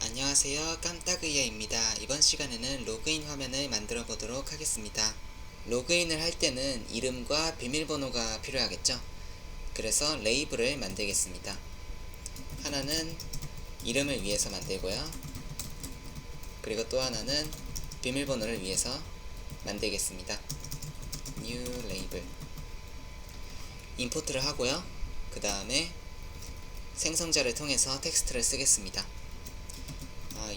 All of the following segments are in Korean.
안녕하세요, 깜따그이야입니다. 이번 시간에는 로그인 화면을 만들어 보도록 하겠습니다. 로그인을 할 때는 이름과 비밀번호가 필요하겠죠. 그래서 레이블을 만들겠습니다. 하나는 이름을 위해서 만들고요. 그리고 또 하나는 비밀번호를 위해서 만들겠습니다. new label 임포트를 하고요. 그 다음에 생성자를 통해서 텍스트를 쓰겠습니다.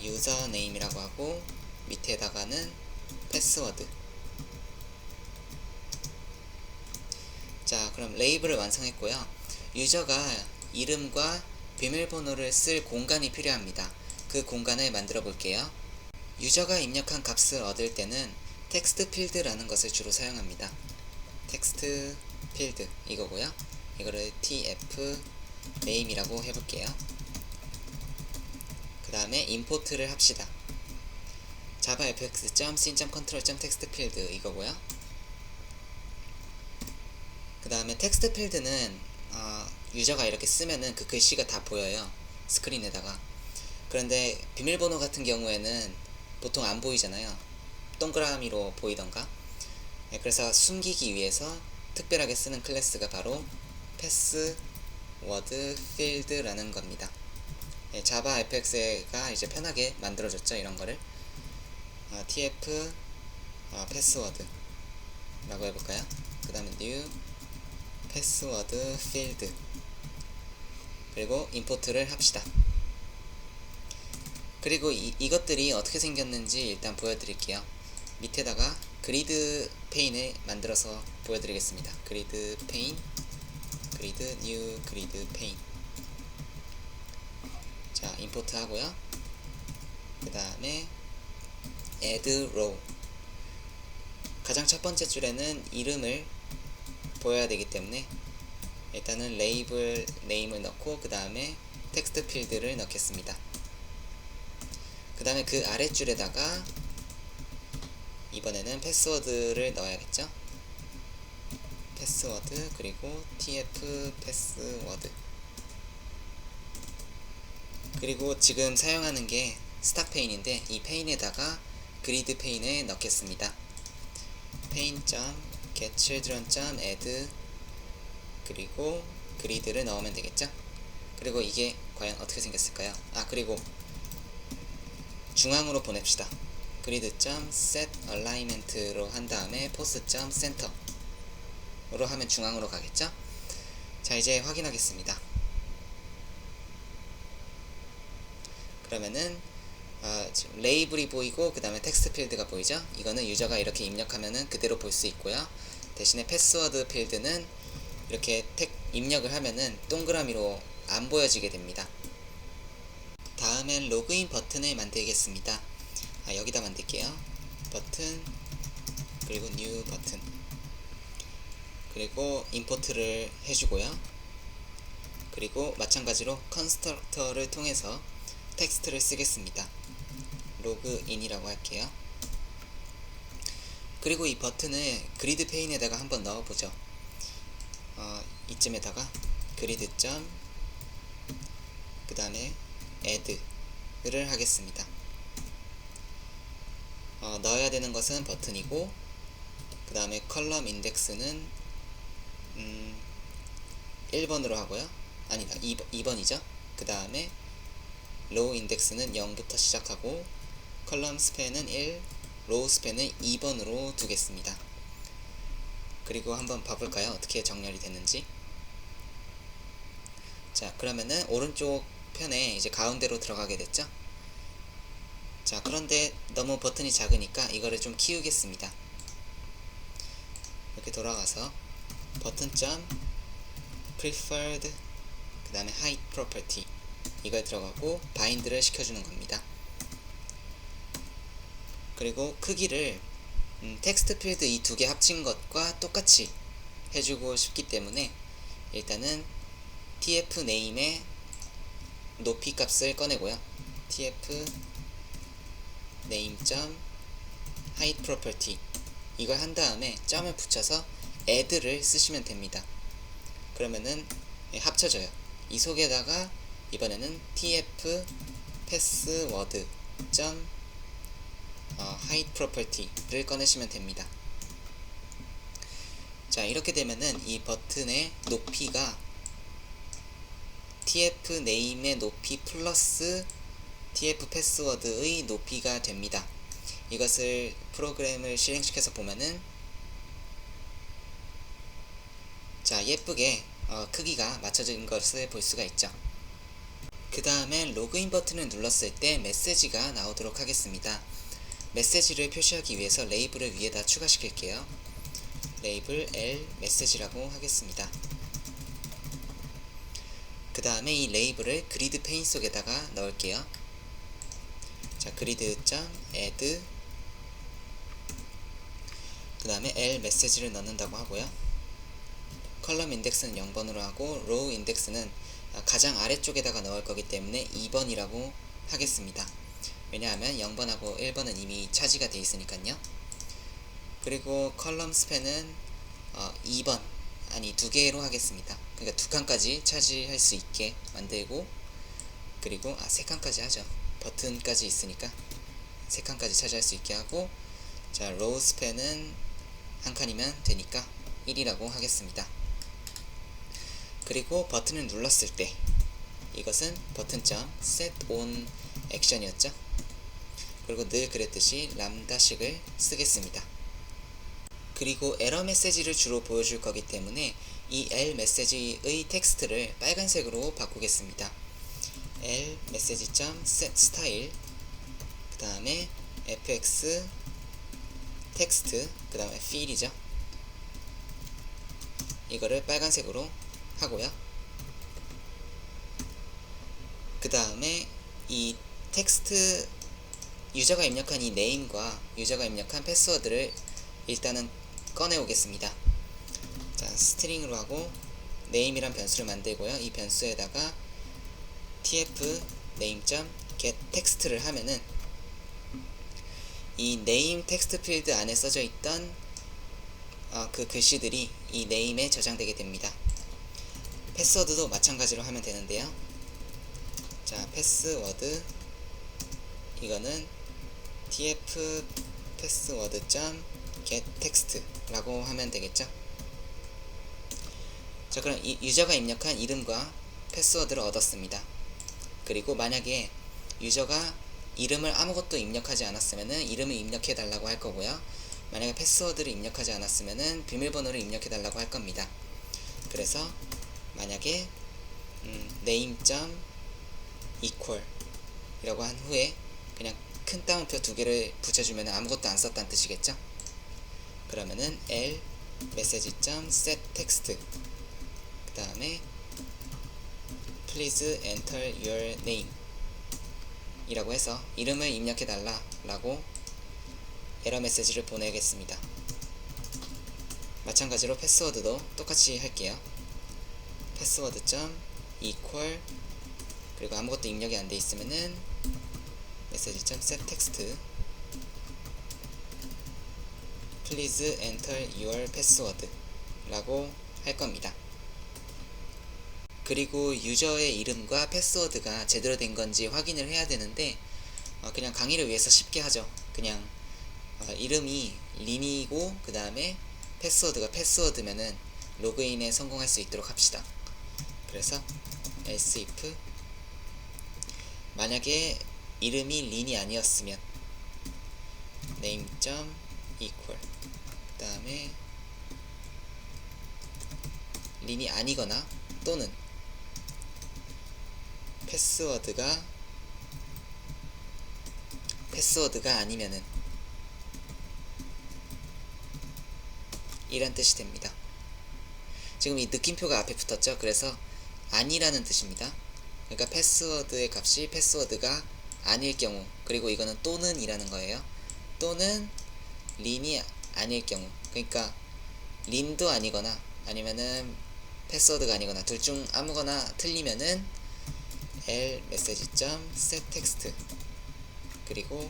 유저 네임이라고 하고 밑에다가는 패스워드. 자, 그럼 레이블을 완성했고요. 유저가 이름과 비밀번호를 쓸 공간이 필요합니다. 그 공간을 만들어 볼게요. 유저가 입력한 값을 얻을 때는 텍스트 필드라는 것을 주로 사용합니다. 텍스트 필드 이거고요. 이거를 tf name이라고 해볼게요. 그 다음에 임포트를 합시다. javafx.scene.control.textfield 이거고요. 그 다음에 텍스트 필드는 유저가 이렇게 쓰면은 그 글씨가 다 보여요, 스크린에다가. 그런데 비밀번호 같은 경우에는 보통 안 보이잖아요. 동그라미로 보이던가. 그래서 숨기기 위해서 특별하게 쓰는 클래스가 바로 password field라는 겁니다. 자바 fx가 이제 편하게 만들어줬죠, 이런 거를. tf password 라고 해볼까요? 그 다음에 new password field 그리고 임포트를 합시다. 그리고 이것들이 어떻게 생겼는지 일단 보여드릴게요. 밑에다가 그리드 페인을 만들어서 보여드리겠습니다. 그리드 페인, 그리드 new 그리드 페인. 자, 임포트 하고요. 그 다음에 add row. 가장 첫 번째 줄에는 이름을 보여야 되기 때문에 일단은 레이블 네임을 넣고 그 다음에 텍스트 필드를 넣겠습니다. 그 다음에 그 아랫줄에다가 이번에는 패스워드를 넣어야겠죠. 패스워드 그리고 tf 패스워드. 그리고 지금 사용하는 게 스탁 페인인데 이 페인에다가 그리드 페인을 넣겠습니다. pain.getChildren.add 그리고 그리드를 넣으면 되겠죠. 그리고 이게 과연 어떻게 생겼을까요? 그리고 중앙으로 보냅시다. grid.setAlignment로 한 다음에 pos.center 으로 하면 중앙으로 가겠죠. 자, 이제 확인하겠습니다. 그러면은 레이블이 보이고 그 다음에 텍스트 필드가 보이죠. 이거는 유저가 이렇게 입력하면은 그대로 볼 수 있고요. 대신에 패스워드 필드는 이렇게 입력을 하면은 동그라미로 안 보여지게 됩니다. 다음엔 로그인 버튼을 만들겠습니다. 여기다 만들게요. 버튼 그리고 뉴 버튼 그리고 임포트를 해주고요. 그리고 마찬가지로 컨스트럭터를 통해서 텍스트를 쓰겠습니다. 로그인이라고 할게요. 그리고 이 버튼을 그리드 페인에다가 한번 넣어보죠. 이쯤에다가 그리드 그 다음에 add를 하겠습니다. 넣어야 되는 것은 버튼이고 그 다음에 컬럼 인덱스는 1번으로 하고요. 아니다, 2번이죠. 그 다음에 로우 인덱스는 0부터 시작하고 컬럼 스팬은 1, 로우 스팬은 2번으로 두겠습니다. 그리고 한번 봐볼까요? 어떻게 정렬이 됐는지. 자, 그러면은 오른쪽 편에 이제 가운데로 들어가게 됐죠? 자, 그런데 너무 버튼이 작으니까 이거를 좀 키우겠습니다. 이렇게 돌아가서 버튼 preferred 그 다음에 height property 이걸 들어가고 바인드를 시켜주는 겁니다. 그리고 크기를 텍스트 필드 이 두 개 합친 것과 똑같이 해주고 싶기 때문에 일단은 tf name의 높이 값을 꺼내고요. tf name height property 이걸 한 다음에 점을 붙여서 add를 쓰시면 됩니다. 그러면은 합쳐져요. 이 속에다가 이번에는 tf 패스워드 점 hide property를 꺼내시면 됩니다. 자, 이렇게 되면은 이 버튼의 높이가 tf name의 높이 플러스 tf 패스워드의 높이가 됩니다. 이것을 프로그램을 실행시켜서 보면은 자, 예쁘게 크기가 맞춰진 것을 볼 수가 있죠. 그 다음에 로그인 버튼을 눌렀을 때 메시지가 나오도록 하겠습니다. 메시지를 표시하기 위해서 레이블을 위에다 추가시킬게요. 레이블 L 메시지라고 하겠습니다. 그 다음에 이 레이블을 그리드 페인 속에다가 넣을게요. 자, grid.add 그 다음에 L 메시지를 넣는다고 하고요. 컬럼 인덱스는 0번으로 하고 로우 인덱스는 가장 아래쪽에다가 넣을 거기 때문에 2번이라고 하겠습니다. 왜냐하면 0번하고 1번은 이미 차지가 되어 있으니까요. 그리고 컬럼 스팬은 2번 아니 2개로 하겠습니다. 그러니까 2칸까지 차지할 수 있게 만들고, 그리고 3칸까지 하죠. 버튼까지 있으니까 3칸까지 차지할 수 있게 하고, 자, 로우 스팬은 1칸이면 되니까 1이라고 하겠습니다. 그리고 버튼을 눌렀을 때 이것은 버튼점 set on action이었죠. 그리고 늘 그랬듯이 람다식을 쓰겠습니다. 그리고 에러 메시지를 주로 보여줄 거기 때문에 이 L 메시지의 텍스트를 빨간색으로 바꾸겠습니다. L 메시지.set style 그 다음에 fx 텍스트 그 다음에 field이죠. 이거를 빨간색으로 하고요. 그 다음에 이 텍스트 유저가 입력한 이 네임과 유저가 입력한 패스워드를 일단은 꺼내 오겠습니다. 자, 스트링으로 하고 네임이란 변수를 만들고요. 이 변수에다가 tf name.get 텍스트를 하면은 이 네임 텍스트 필드 안에 써져 있던 그 글씨들이 이 네임에 저장되게 됩니다. 패스워드도 마찬가지로 하면 되는데요. 자, 패스워드 이거는 tf password.get text 라고 하면 되겠죠. 자, 그럼 이 유저가 입력한 이름과 패스워드를 얻었습니다. 그리고 만약에 유저가 이름을 아무것도 입력하지 않았으면은 이름을 입력해 달라고 할 거고요. 만약에 패스워드를 입력하지 않았으면은 비밀번호를 입력해 달라고 할 겁니다. 그래서 만약에 name.equal 이라고 한 후에 그냥 큰 따옴표 2개를 붙여주면 아무것도 안 썼다는 뜻이겠죠. 그러면은 L message.set text 그 다음에 please enter your name 이라고 해서 이름을 입력해 달라 라고 에러 메시지를 보내겠습니다. 마찬가지로 패스워드도 똑같이 할게요. password.equal 그리고 아무것도 입력이 안 돼 있으면은 message.set text please enter your password 라고 할 겁니다. 그리고 유저의 이름과 패스워드가 제대로 된 건지 확인을 해야 되는데 그냥 강의를 위해서 쉽게 하죠. 그냥 이름이 린이고 그 다음에 패스워드가 패스워드면은 로그인에 성공할 수 있도록 합시다. 그래서 else if 만약에 이름이 린이 아니었으면 name.equal 그 다음에 린이 아니거나 또는 패스워드가 아니면은 이란 뜻이 됩니다. 지금 이 느낌표가 앞에 붙었죠. 그래서 아니라는 뜻입니다. 그러니까 패스워드의 값이 패스워드가 아닐 경우, 그리고 이거는 또는 이라는 거예요. 또는 린이 아닐 경우, 그러니까 린도 아니거나 아니면은 패스워드가 아니거나 둘 중 아무거나 틀리면은 L message.set text 그리고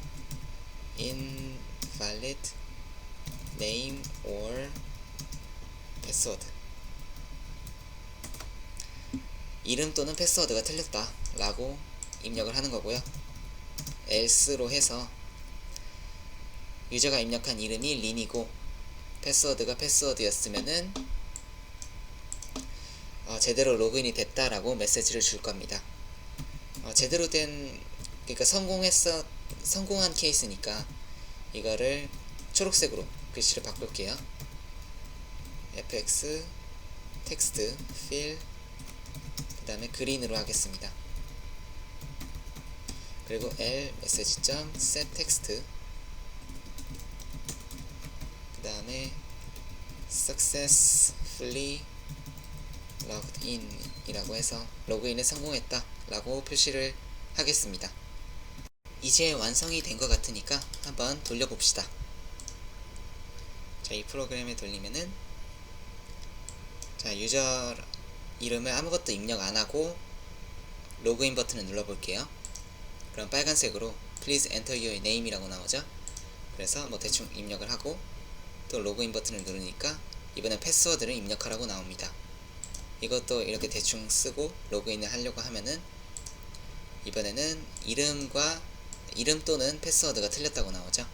invalid name or password 이름 또는 패스워드가 틀렸다 라고 입력을 하는 거고요. else로 해서 유저가 입력한 이름이 린이고 패스워드가 패스워드였으면은 제대로 로그인이 됐다라고 메시지를 줄 겁니다. 제대로 된, 그러니까 성공한 케이스니까 이거를 초록색으로 글씨를 바꿀게요. fx 텍스트 fill 그 다음에 그린으로 하겠습니다. 그리고 l 메시지점 set text 그 다음에 successfully logged in 이라고 해서 로그인에 성공했다 라고 표시를 하겠습니다. 이제 완성이 된 것 같으니까 한번 돌려봅시다. 자, 이 프로그램에 돌리면은 자, 유저 이름을 아무것도 입력 안하고 로그인 버튼을 눌러볼게요. 그럼 빨간색으로 Please enter your name 이라고 나오죠. 그래서 뭐 대충 입력을 하고 또 로그인 버튼을 누르니까 이번엔 패스워드를 입력하라고 나옵니다. 이것도 이렇게 대충 쓰고 로그인을 하려고 하면은 이번에는 이름 또는 패스워드가 틀렸다고 나오죠.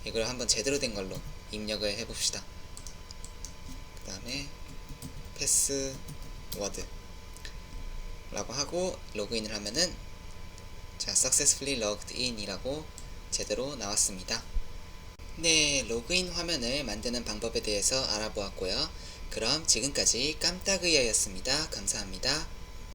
이걸 한번 제대로 된 걸로 입력을 해봅시다. 그 다음에 패스워드 라고 하고 로그인을 하면은 자, successfully logged in 이라고 제대로 나왔습니다. 네, 로그인 화면을 만드는 방법에 대해서 알아보았고요. 그럼 지금까지 깜딱의아였습니다. 감사합니다.